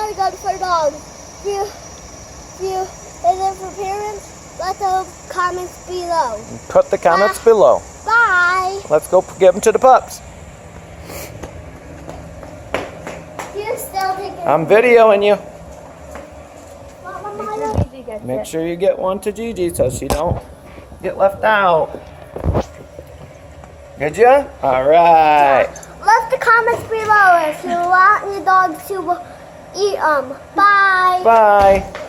water gun for dogs. If you is it for parents? Let the comments below. Put the comments below. Bye. Let's go give them to the pups. You're still taking. I'm videoing you. Mama, Make sure you get one to Gigi so she don't get left out. Did ya? All right. Leave the comments below if you want your dogs to eat them. Bye. Bye.